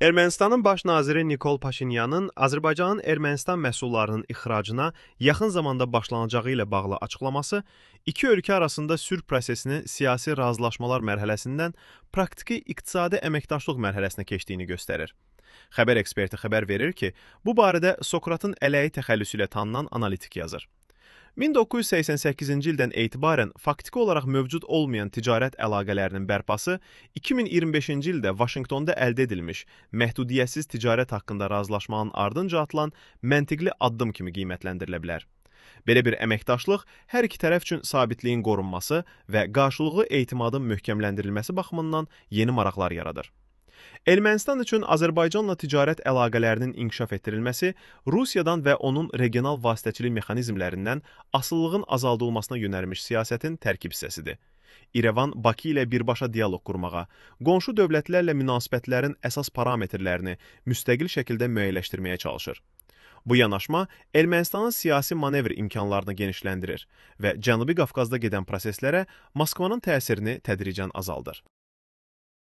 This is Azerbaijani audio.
Ermənistanın baş naziri Nikol Paşinyanın Azərbaycanın Ermənistan məhsullarının ixracına yaxın zamanda başlanacağı ilə bağlı açıqlaması iki ölkə arasında sülh prosesini siyasi razılaşmalar mərhələsindən praktiki iqtisadi əməkdaşlıq mərhələsinə keçdiyini göstərir. Xəbər eksperti xəbər verir ki, bu barədə Sokratın ələyi təxəllüsü ilə tanınan analitik yazır. 1988-ci ildən etibarən faktiki olaraq mövcud olmayan ticarət əlaqələrinin bərpası 2025-ci ildə Vaşinqtonda əldə edilmiş məhdudiyyətsiz ticarət haqqında razılaşmanın ardınca atılan məntiqli addım kimi qiymətləndirilə bilər. Belə bir əməkdaşlıq hər iki tərəf üçün sabitliyin qorunması və qarşılıqlı etimadın möhkəmləndirilməsi baxımından yeni maraqlar yaradır. Ermənistan üçün Azərbaycanla ticarət əlaqələrinin inkişaf etdirilməsi Rusiyadan və onun regional vasitəçilik mexanizmlərindən asılılığın azaldılmasına yönəlmiş siyasətin tərkib hissəsidir. İrəvan Bakı ilə birbaşa dialoq qurmağa, qonşu dövlətlərlə münasibətlərin əsas parametrlərini müstəqil şəkildə müəyyənləşdirməyə çalışır. Bu yanaşma Ermənistanın siyasi manevr imkanlarını genişləndirir və Cənubi Qafqazda gedən proseslərə Moskvanın təsirini tədricən azaldır.